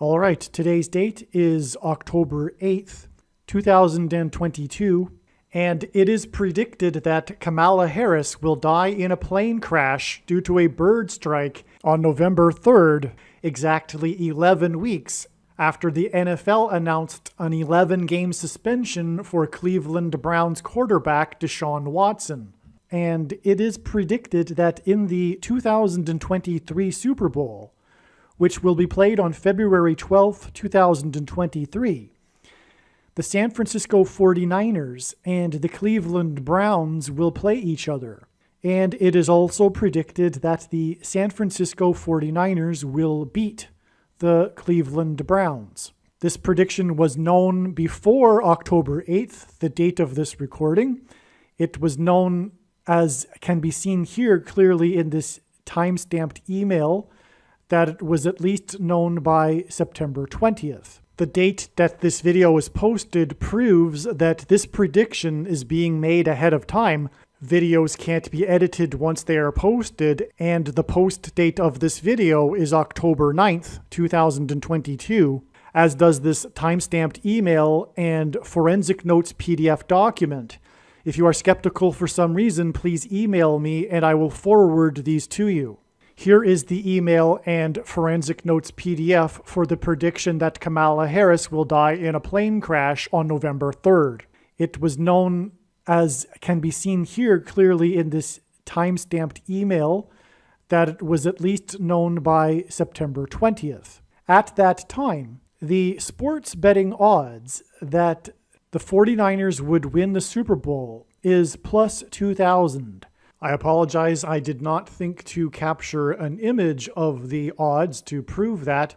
All right, today's date is October 8th, 2022, and it is predicted that Kamala Harris will die in a plane crash due to a bird strike on November 3rd, exactly 11 weeks after the NFL announced an 11-game suspension for Cleveland Browns quarterback Deshaun Watson. And it is predicted that in the 2023 Super Bowl, which will be played on February 12th, 2023, the San Francisco 49ers and the Cleveland Browns will play each other. And it is also predicted that the San Francisco 49ers will beat the Cleveland Browns. This prediction was known before October 8th, the date of this recording. It was known, as can be seen here clearly in this time-stamped email, that it was at least known by September 20th. The date that this video is posted proves that this prediction is being made ahead of time. Videos can't be edited once they are posted, and the post date of this video is October 9th, 2022, as does this time-stamped email and forensic notes PDF document. If you are skeptical for some reason, please email me and I will forward these to you. Here is the email and forensic notes PDF for the prediction that Kamala Harris will die in a plane crash on November 3rd. It was known, as can be seen here clearly in this time-stamped email, that it was at least known by September 20th. At that time, the sports betting odds that the 49ers would win the Super Bowl is plus 2,000. I apologize, I did not think to capture an image of the odds to prove that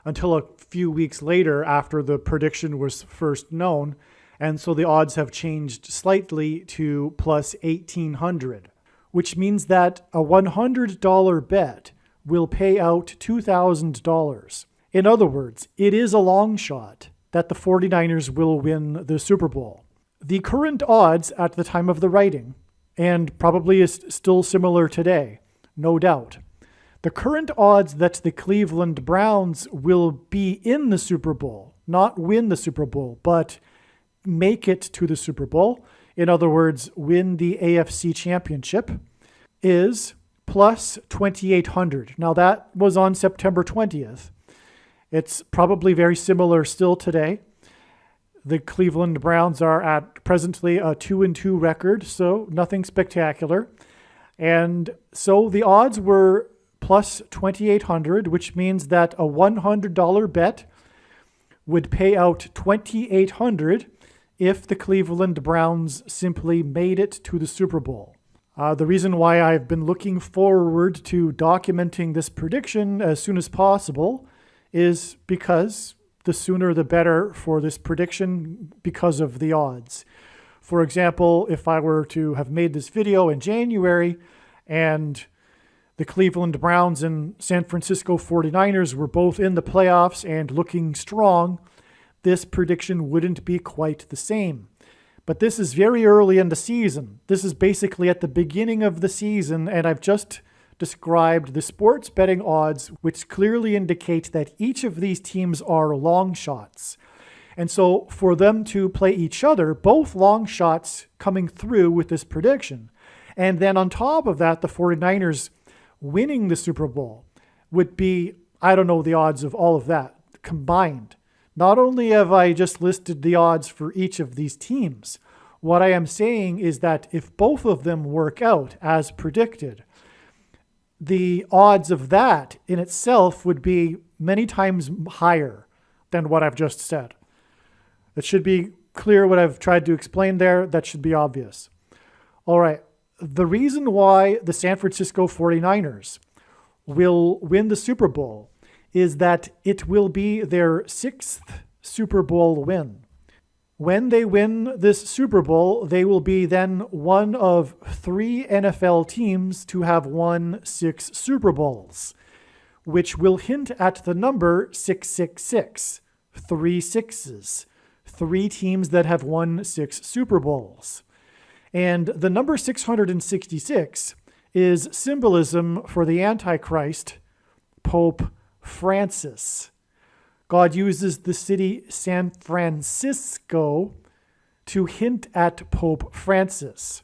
until a few weeks later after the prediction was first known, and so the odds have changed slightly to plus 1,800, which means that a $100 bet will pay out $2,000. In other words, it is a long shot that the 49ers will win the Super Bowl. The current odds at the time of the writing, and probably is still similar today, no doubt. The current odds that the Cleveland Browns will be in the Super Bowl, not win the Super Bowl, but make it to the Super Bowl, in other words, win the AFC Championship, is plus 2,800. Now that was on September 20th. It's probably very similar still today. The Cleveland Browns are at presently a 2-2 record, so nothing spectacular. And so the odds were plus 2,800, which means that a $100 bet would pay out 2,800 if the Cleveland Browns simply made it to the Super Bowl. The reason why I've been looking forward to documenting this prediction as soon as possible is because the sooner the better for this prediction because of the odds. For example, if I were to have made this video in January and the Cleveland Browns and San Francisco 49ers were both in the playoffs and looking strong, this prediction wouldn't be quite the same. But this is very early in the season. This is basically at the beginning of the season, and I've just described the sports betting odds, which clearly indicate that each of these teams are long shots. And so for them to play each other, both long shots coming through with this prediction, and then on top of that, the 49ers winning the Super Bowl would be, I don't know the odds of all of that combined. Not only have I just listed the odds for each of these teams, what I am saying is that if both of them work out as predicted, the odds of that in itself would be many times higher than what I've just said. It should be clear what I've tried to explain there. That should be obvious. All right. The reason why the San Francisco 49ers will win the Super Bowl is that it will be their 6th Super Bowl win. When they win this Super Bowl, they will be then one of 3 NFL teams to have won 6 Super Bowls, which will hint at the number 666, 3 sixes, 3 teams that have won 6 Super Bowls. And the number 666 is symbolism for the Antichrist, Pope Francis, God uses the city San Francisco to hint at Pope Francis.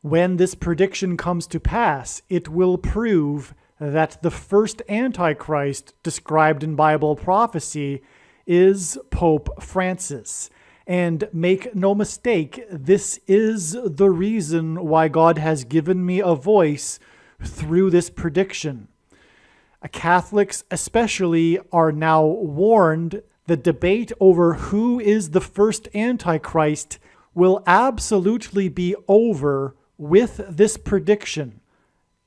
When this prediction comes to pass, it will prove that the first Antichrist described in Bible prophecy is Pope Francis. And make no mistake, this is the reason why God has given me a voice through this prediction. Catholics especially are now warned the debate over who is the first Antichrist will absolutely be over with this prediction.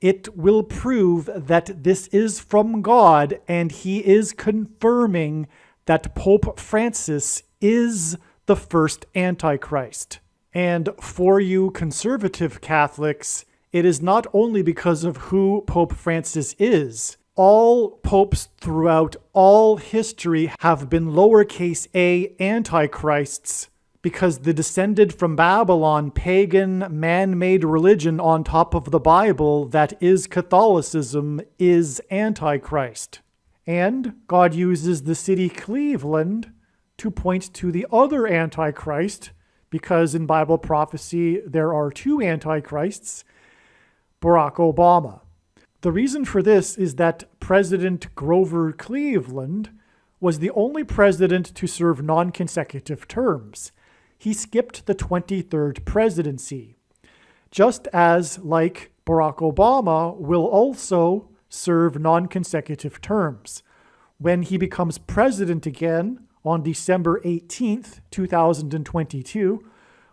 It will prove that this is from God, and he is confirming that Pope Francis is the first Antichrist. And for you conservative Catholics, it is not only because of who Pope Francis is. All popes throughout all history have been lowercase a antichrists because the descended from Babylon pagan man-made religion on top of the Bible that is Catholicism is Antichrist. And God uses the city Cleveland to point to the other Antichrist, because in Bible prophecy there are two Antichrists, Barack Obama. The reason for this is that President Grover Cleveland was the only president to serve non-consecutive terms. He skipped the 23rd presidency, just as, like Barack Obama, will also serve non-consecutive terms. When he becomes president again on December 18th, 2022,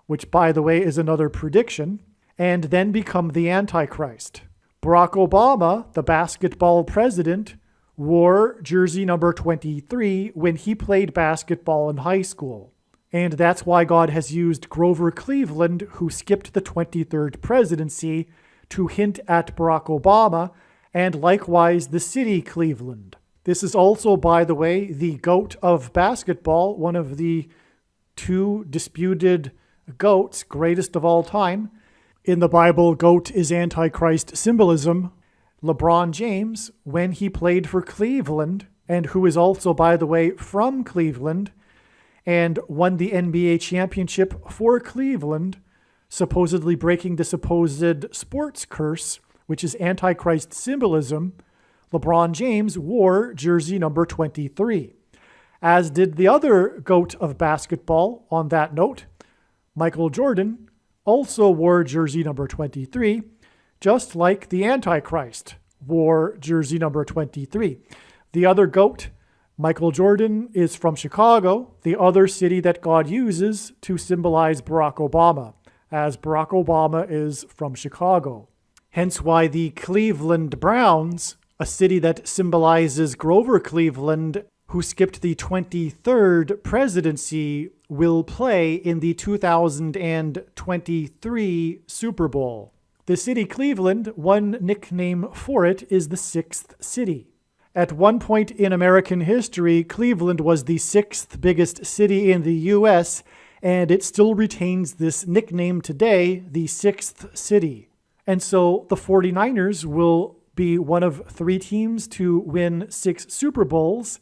which, by the way, is another prediction, and then become the Antichrist. Barack Obama, the basketball president, wore jersey number 23 when he played basketball in high school. And that's why God has used Grover Cleveland, who skipped the 23rd presidency, to hint at Barack Obama, and likewise the city Cleveland. This is also, by the way, the GOAT of basketball, one of the two disputed GOATs, greatest of all time. In the Bible, GOAT is Antichrist symbolism. LeBron James, when he played for Cleveland, and who is also, by the way, from Cleveland, and won the NBA championship for Cleveland, supposedly breaking the supposed sports curse, which is Antichrist symbolism, LeBron James wore jersey number 23. As did the other GOAT of basketball on that note, Michael Jordan, also wore jersey number 23, just like the Antichrist wore jersey number 23. The other GOAT, Michael Jordan, is from Chicago, the other city that God uses to symbolize Barack Obama, as Barack Obama is from Chicago. Hence why the Cleveland Browns, a city that symbolizes Grover Cleveland, who skipped the 23rd presidency, will play in the 2023 Super Bowl. The city Cleveland, one nickname for it is the Sixth City. At one point in American history, Cleveland was the sixth biggest city in the U.S., and it still retains this nickname today, the Sixth City. And so the 49ers will be one of three teams to win 6 Super Bowls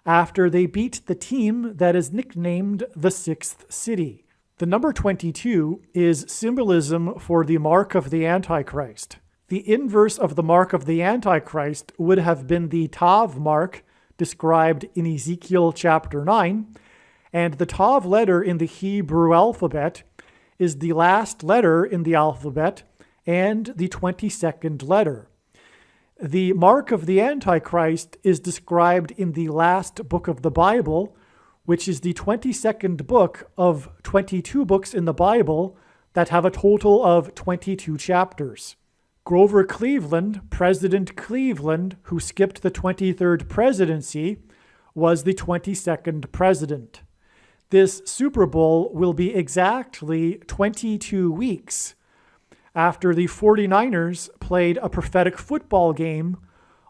after they beat the team that is nicknamed the Sixth City. The number 22 is symbolism for the mark of the Antichrist. The inverse of the mark of the Antichrist would have been the Tav mark described in Ezekiel chapter 9, and the Tav letter in the Hebrew alphabet is the last letter in the alphabet and the 22nd letter. The mark of the Antichrist is described in the last book of the Bible, which is the 22nd book of 22 books in the Bible that have a total of 22 chapters. Grover Cleveland, President Cleveland, who skipped the 23rd presidency, was the 22nd president. This Super Bowl will be exactly 22 weeks after the 49ers played a prophetic football game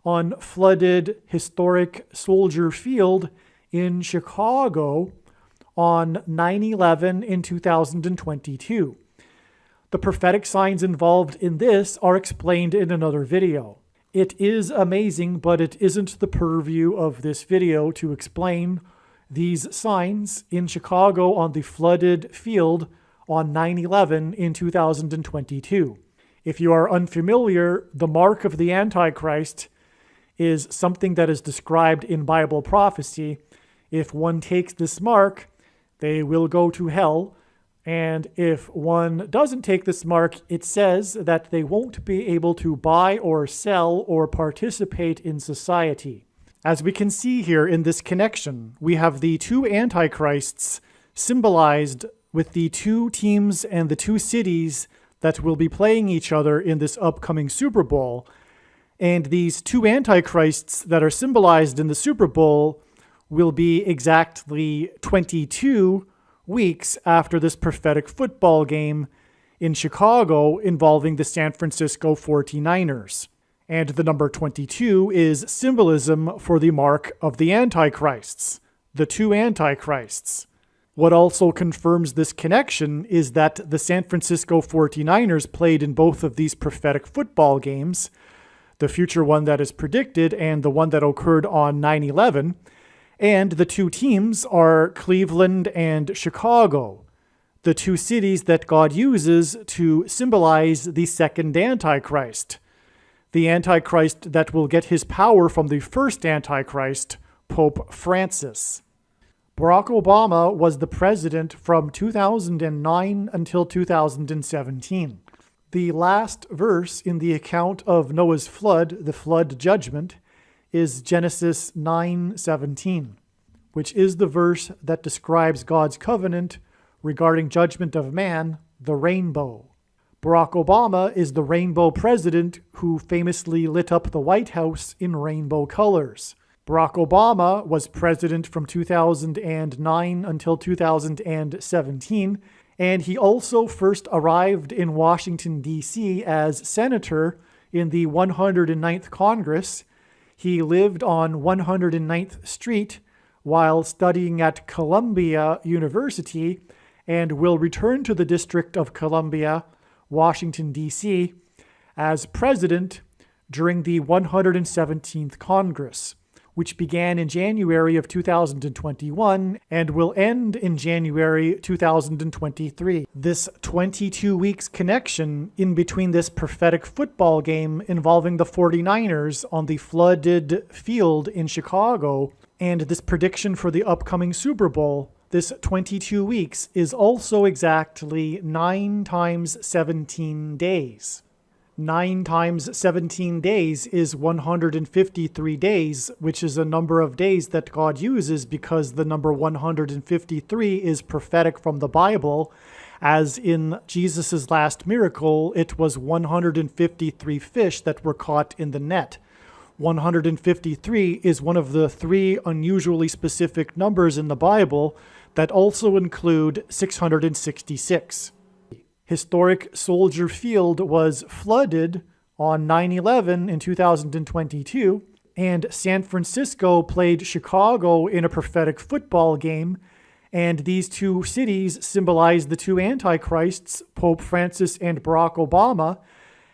on flooded historic Soldier Field in Chicago on 9/11 in 2022. The prophetic signs involved in this are explained in another video. It is amazing, but it isn't the purview of this video to explain these signs in Chicago on the flooded field on 9/11 in 2022. If you are unfamiliar, the mark of the Antichrist is something that is described in Bible prophecy. If one takes this mark, they will go to hell. And if one doesn't take this mark, it says that they won't be able to buy or sell or participate in society. As we can see here in this connection, we have the two antichrists symbolized with the two teams and the two cities that will be playing each other in this upcoming Super Bowl. And these two antichrists that are symbolized in the Super Bowl will be exactly 22 weeks after this prophetic football game in Chicago involving the San Francisco 49ers. And the number 22 is symbolism for the mark of the antichrists, the two antichrists. What also confirms this connection is that the San Francisco 49ers played in both of these prophetic football games, the future one that is predicted and the one that occurred on 9/11, and the two teams are Cleveland and Chicago, the two cities that God uses to symbolize the second Antichrist, the Antichrist that will get his power from the first Antichrist, Pope Francis. Barack Obama was the president from 2009 until 2017. The last verse in the account of Noah's flood, the flood judgment, is Genesis 9:17, which is the verse that describes God's covenant regarding judgment of man, the rainbow. Barack Obama is the rainbow president who famously lit up the White House in rainbow colors. Barack Obama was president from 2009 until 2017, and he also first arrived in Washington, D.C. as senator in the 109th Congress. He lived on 109th Street while studying at Columbia University and will return to the District of Columbia, Washington, D.C. as president during the 117th Congress, which began in January of 2021 and will end in January 2023. This 22 weeks connection in between this prophetic football game involving the 49ers on the flooded field in Chicago and this prediction for the upcoming Super Bowl, this 22 weeks is also exactly 9 times 17 days. 9 times 17 days is 153 days, which is a number of days that God uses because the number 153 is prophetic from the Bible. As in Jesus' last miracle, it was 153 fish that were caught in the net. 153 is one of the 3 unusually specific numbers in the Bible that also include 666. Historic Soldier Field was flooded on 9/11 in 2022, and San Francisco played Chicago in a prophetic football game, and these two cities symbolize the two antichrists, Pope Francis and Barack Obama,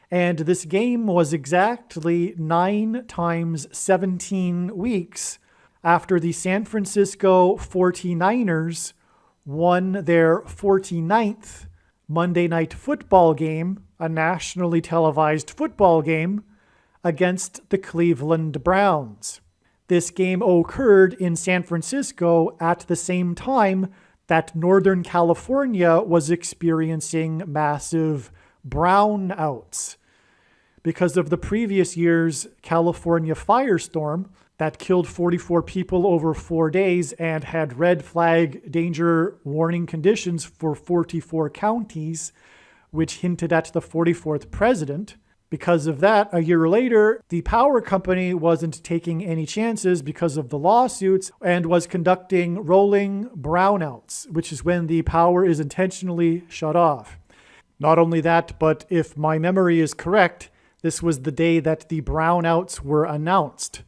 and this game was exactly 9 times 17 weeks after the San Francisco 49ers won their 49th Monday Night Football game, a nationally televised football game, against the Cleveland Browns. This game occurred in San Francisco at the same time that Northern California was experiencing massive brownouts because of the previous year's California firestorm that killed 44 people over 4 days and had red flag danger warning conditions for 44 counties, which hinted at the 44th president. Because of that, a year later, the power company wasn't taking any chances because of the lawsuits and was conducting rolling brownouts, which is when the power is intentionally shut off. Not only that, but if my memory is correct, this was the day that the brownouts were announced.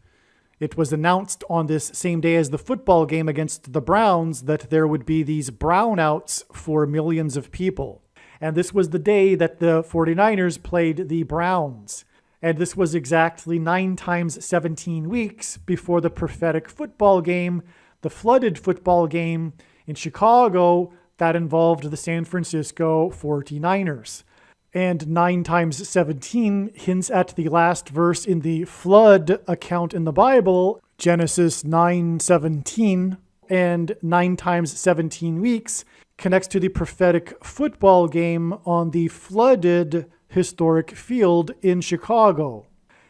It was announced on this same day as the football game against the Browns that there would be these brownouts for millions of people. And this was the day that the 49ers played the Browns. And this was exactly 9 times 17 weeks before the prophetic football game, the flooded football game in Chicago that involved the San Francisco 49ers. And 9 times 17 hints at the last verse in the flood account in the Bible, Genesis 9:17, and 9 times 17 weeks connects to the prophetic football game on the flooded historic field in Chicago.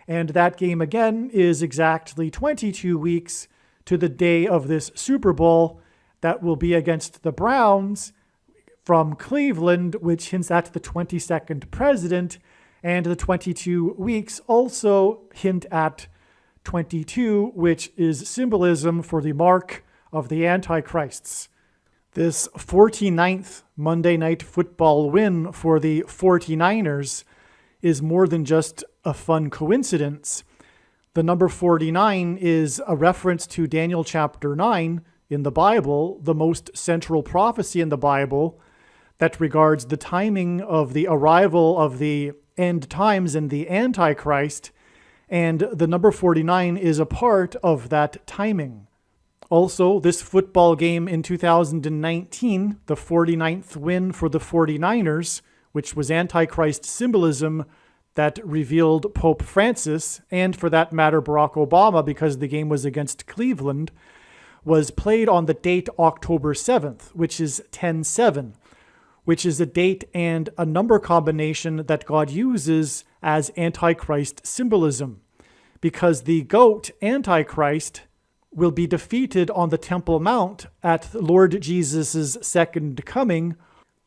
And that game again is exactly 22 weeks to the day of this Super Bowl that will be against the Browns from Cleveland, which hints at the 22nd president, and the 22 weeks also hint at 22, which is symbolism for the mark of the Antichrists. This 49th Monday Night Football win for the 49ers is more than just a fun coincidence. The number 49 is a reference to Daniel chapter 9 in the Bible, the most central prophecy in the Bible that regards the timing of the arrival of the end times and the Antichrist, and the number 49 is a part of that timing. Also, this football game in 2019, the 49th win for the 49ers, which was Antichrist symbolism that revealed Pope Francis, and for that matter Barack Obama because the game was against Cleveland, was played on the date October 7th, which is 10-7, which is a date and a number combination that God uses as Antichrist symbolism, because the goat Antichrist will be defeated on the Temple Mount at Lord Jesus' second coming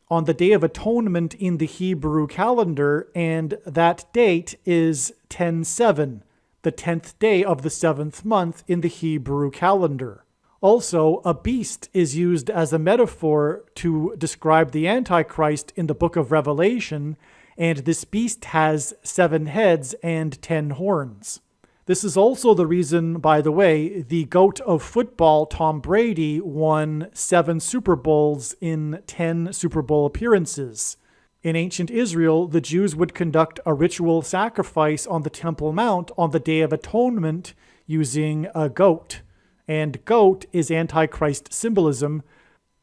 on the Day of Atonement in the Hebrew calendar, and that date is 10-7, the 10th day of the 7th month in the Hebrew calendar. Also, a beast is used as a metaphor to describe the Antichrist in the book of Revelation, and this beast has 7 heads and 10 horns. This is also the reason, by the way, the GOAT of football, Tom Brady, won 7 Super Bowls in 10 Super Bowl appearances. In ancient Israel, the Jews would conduct a ritual sacrifice on the Temple Mount on the Day of Atonement using a goat. And goat is Antichrist symbolism,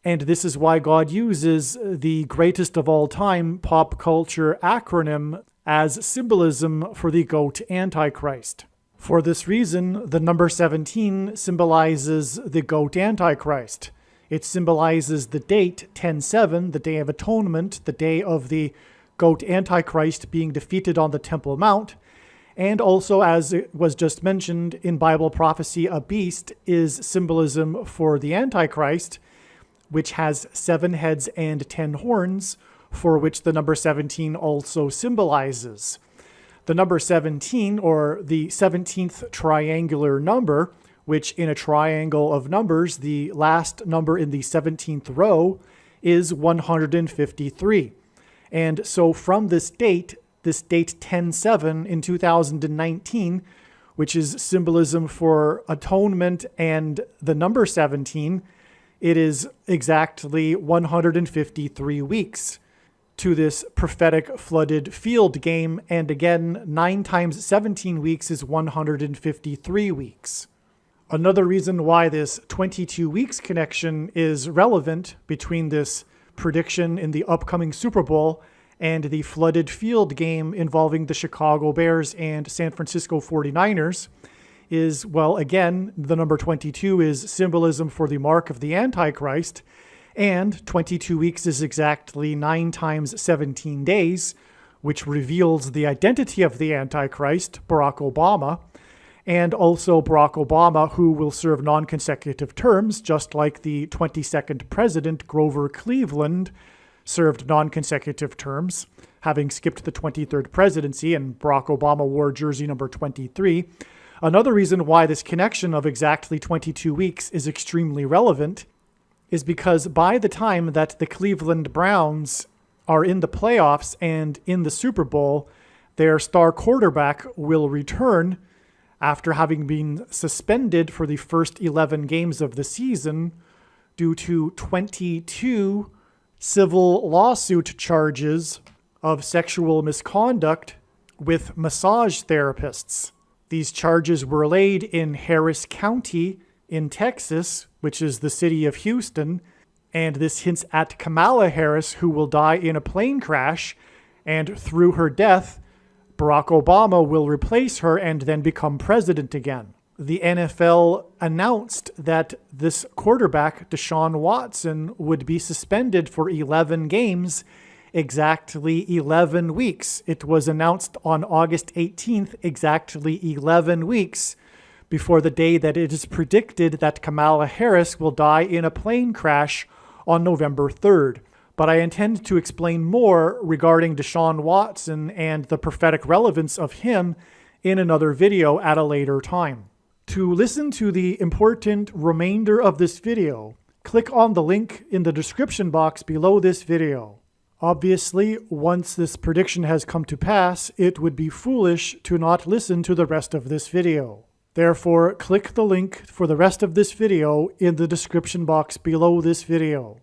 and this is why God uses the greatest of all time pop culture acronym as symbolism for the goat Antichrist. For this reason, the number 17 symbolizes the goat Antichrist. It symbolizes the date 10-7, the Day of Atonement, the day of the goat Antichrist being defeated on the Temple Mount. And also, as it was just mentioned in Bible prophecy, a beast is symbolism for the Antichrist, which has 7 heads and 10 horns, for which the number 17 also symbolizes. The number 17, or the 17th triangular number, which in a triangle of numbers, the last number in the 17th row, is 153. And so from this date 10-7 in 2019, which is symbolism for atonement and the number 17, it is exactly 153 weeks to this prophetic flooded field game. And again, 9 times 17 weeks is 153 weeks. Another reason why this 22 weeks connection is relevant between this prediction in the upcoming Super Bowl and the flooded field game involving the Chicago Bears and San Francisco 49ers is, well, again, the number 22 is symbolism for the mark of the Antichrist, and 22 weeks is exactly 9 times 17 days, which reveals the identity of the Antichrist, Barack Obama, and also Barack Obama, who will serve non-consecutive terms, just like the 22nd president, Grover Cleveland, served non-consecutive terms, having skipped the 23rd presidency, and Barack Obama wore jersey number 23. Another reason why this connection of exactly 22 weeks is extremely relevant is because by the time that the Cleveland Browns are in the playoffs and in the Super Bowl, their star quarterback will return after having been suspended for the first 11 games of the season due to 22 civil lawsuit charges of sexual misconduct with massage therapists. These charges were laid in Harris County in Texas, which is the city of Houston, and this hints at Kamala Harris, who will die in a plane crash, and through her death, Barack Obama will replace her and then become president again. The NFL announced that this quarterback, Deshaun Watson, would be suspended for 11 games, exactly 11 weeks. It was announced on August 18th, exactly 11 weeks before the day that it is predicted that Kamala Harris will die in a plane crash on November 3rd. But I intend to explain more regarding Deshaun Watson and the prophetic relevance of him in another video at a later time. To listen to the important remainder of this video, click on the link in the description box below this video. Obviously, once this prediction has come to pass, it would be foolish to not listen to the rest of this video. Therefore, click the link for the rest of this video in the description box below this video.